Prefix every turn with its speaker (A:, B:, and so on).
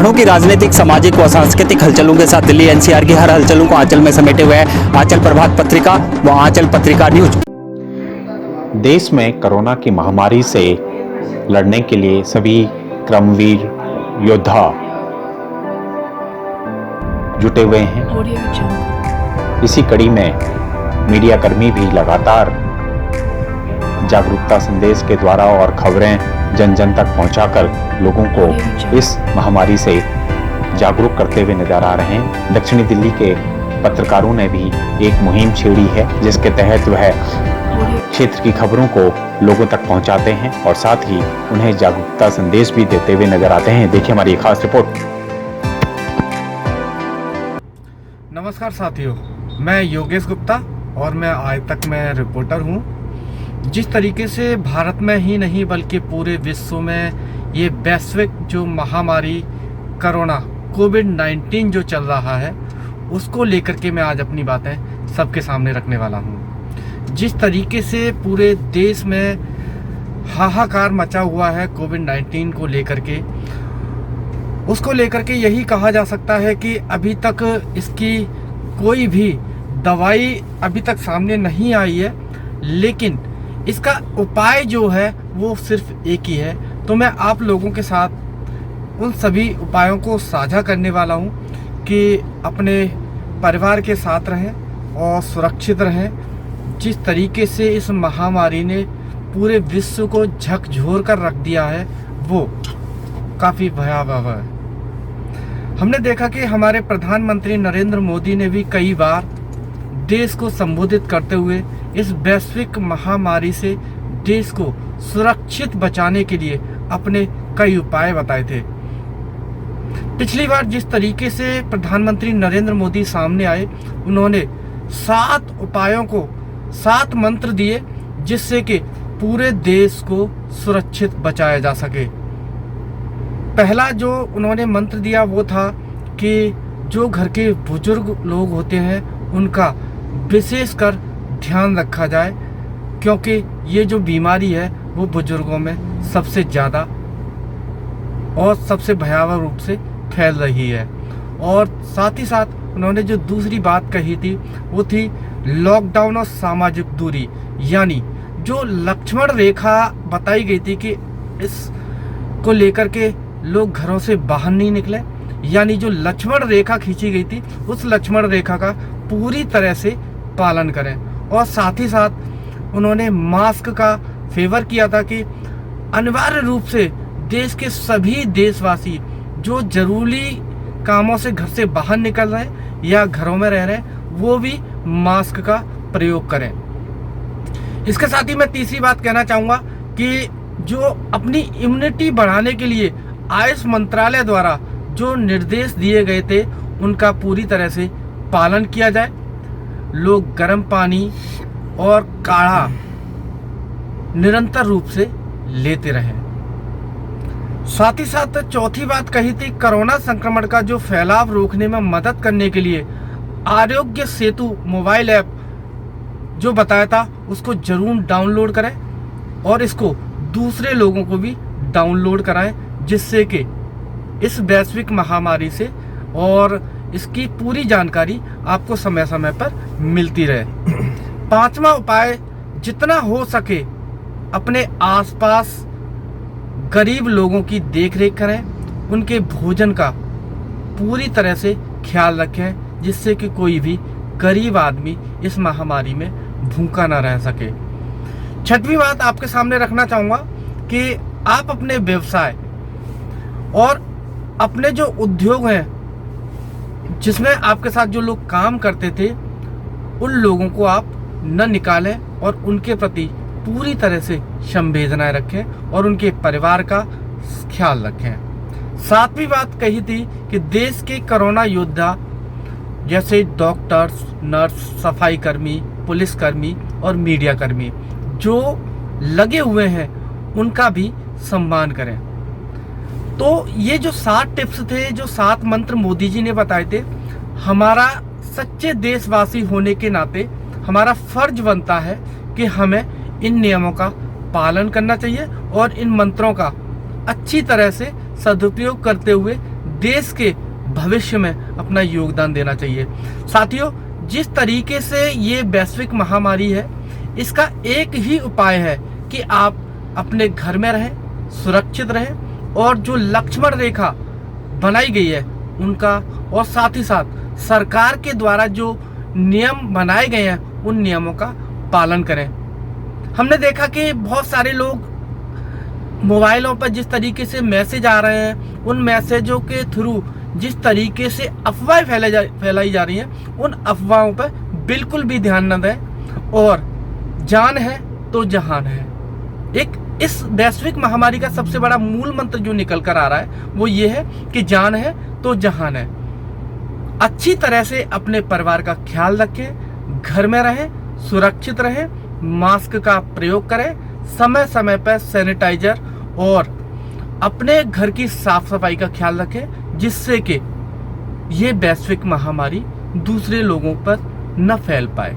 A: पहाड़ों की राजनीतिक, सामाजिक व सांस्कृतिक हलचलों के साथ दिल्ली एनसीआर की हर हलचलों को आंचल में समेटे हुए है आंचल प्रभात पत्रिका व आंचल पत्रिका न्यूज।
B: देश में कोरोना की महामारी से लड़ने के लिए सभी क्रमवीर योद्धा जुटे हुए हैं। इसी कड़ी में मीडिया कर्मी भी लगातार जागरूकता संदेश के द्वारा और खबरें जन जन तक पहुंचाकर लोगों को इस महामारी से जागरूक करते हुए नजर आ रहे हैं। दक्षिणी दिल्ली के पत्रकारों ने भी एक मुहिम छेड़ी है, जिसके तहत वह क्षेत्र की खबरों को लोगों तक पहुंचाते हैं और साथ ही उन्हें जागरूकता संदेश भी देते हुए नजर आते हैं। देखिए हमारी खास रिपोर्ट।
C: नमस्कार साथियों, मैं योगेश गुप्ता और मैं आज तक मैं रिपोर्टर हूं। जिस तरीके से भारत में ही नहीं बल्कि पूरे विश्व में ये वैश्विक जो महामारी कोरोना कोविड-19 जो चल रहा है, उसको लेकर के मैं आज अपनी बातें सबके सामने रखने वाला हूं। जिस तरीके से पूरे देश में हाहाकार मचा हुआ है कोविड-19 को लेकर के, उसको लेकर के यही कहा जा सकता है कि अभी तक इसकी कोई भी दवाई अभी तक सामने नहीं आई है, लेकिन इसका उपाय जो है वो सिर्फ एक ही है। तो मैं आप लोगों के साथ उन सभी उपायों को साझा करने वाला हूं कि अपने परिवार के साथ रहें और सुरक्षित रहें। जिस तरीके से इस महामारी ने पूरे विश्व को झकझोर कर रख दिया है वो काफ़ी भयावह है। हमने देखा कि हमारे प्रधानमंत्री नरेंद्र मोदी ने भी कई बार देश को संबोधित करते हुए इस वैश्विक महामारी से देश को सुरक्षित बचाने के लिए अपने कई उपाय बताए थे। पिछली बार जिस तरीके से प्रधानमंत्री नरेंद्र मोदी सामने आए, उन्होंने 7 उपायों को 7 मंत्र दिए जिससे कि पूरे देश को सुरक्षित बचाया जा सके। पहला जो उन्होंने मंत्र दिया वो था कि जो घर के बुजुर्ग लोग होते हैं उनका विशेषकर ध्यान रखा जाए, क्योंकि ये जो बीमारी है वो बुजुर्गों में सबसे ज़्यादा और सबसे भयावह रूप से फैल रही है। और साथ ही साथ उन्होंने जो दूसरी बात कही थी वो थी लॉकडाउन और सामाजिक दूरी, यानी जो लक्ष्मण रेखा बताई गई थी कि इसको लेकर के लोग घरों से बाहर नहीं निकले, यानी जो लक्ष्मण रेखा खींची गई थी उस लक्ष्मण रेखा का पूरी तरह से पालन करें। और साथ ही साथ उन्होंने मास्क का फेवर किया था कि अनिवार्य रूप से देश के सभी देशवासी जो जरूरी कामों से घर से बाहर निकल रहे हैं या घरों में रह रहे हैं वो भी मास्क का प्रयोग करें। इसके साथ ही मैं तीसरी बात कहना चाहूँगा कि जो अपनी इम्यूनिटी बढ़ाने के लिए आयुष मंत्रालय द्वारा जो निर्देश दिए गए थे उनका पूरी तरह से पालन किया जाए। लोग गर्म पानी और काढ़ा निरंतर रूप से लेते रहें। साथ ही साथ चौथी बात कही थी, कोरोना संक्रमण का जो फैलाव रोकने में मदद करने के लिए आरोग्य सेतु मोबाइल ऐप जो बताया था उसको जरूर डाउनलोड करें और इसको दूसरे लोगों को भी डाउनलोड कराएं, जिससे कि इस वैश्विक महामारी से और इसकी पूरी जानकारी आपको समय समय पर मिलती रहे। 5वां उपाय, जितना हो सके अपने आसपास गरीब लोगों की देखरेख करें, उनके भोजन का पूरी तरह से ख्याल रखें, जिससे कि कोई भी गरीब आदमी इस महामारी में भूखा ना रह सके। 6वीं बात आपके सामने रखना चाहूँगा कि आप अपने व्यवसाय और अपने जो उद्योग हैं जिसमें आपके साथ जो लोग काम करते थे उन लोगों को आप न निकालें और उनके प्रति पूरी तरह से संवेदनाएं रखें और उनके परिवार का ख्याल रखें। 7वीं बात कही थी कि देश के कोरोना योद्धा जैसे डॉक्टर्स, नर्स, सफाई कर्मी, पुलिसकर्मी और मीडिया कर्मी जो लगे हुए हैं उनका भी सम्मान करें। तो ये जो 7 टिप्स थे, जो 7 मंत्र मोदी जी ने बताए थे, हमारा सच्चे देशवासी होने के नाते हमारा फर्ज बनता है कि हमें इन नियमों का पालन करना चाहिए और इन मंत्रों का अच्छी तरह से सदुपयोग करते हुए देश के भविष्य में अपना योगदान देना चाहिए। साथियों, जिस तरीके से ये वैश्विक महामारी है, इसका एक ही उपाय है कि आप अपने घर में रहें, सुरक्षित रहें और जो लक्ष्मण रेखा बनाई गई है उनका, और साथ ही साथ सरकार के द्वारा जो नियम बनाए गए हैं उन नियमों का पालन करें। हमने देखा कि बहुत सारे लोग मोबाइलों पर जिस तरीके से मैसेज आ रहे हैं, उन मैसेजों के थ्रू जिस तरीके से अफवाहें फैलाई जा रही हैं, उन अफवाहों पर बिल्कुल भी ध्यान न दें और जान है तो जहान है। एक इस वैश्विक महामारी का सबसे बड़ा मूल मंत्र जो निकल कर आ रहा है वो ये है कि जान है तो जहान है। अच्छी तरह से अपने परिवार का ख्याल रखें, घर में रहें, सुरक्षित रहें, मास्क का प्रयोग करें, समय समय पर सैनिटाइजर और अपने घर की साफ सफाई का ख्याल रखें, जिससे कि ये वैश्विक महामारी दूसरे लोगों पर न फैल पाए।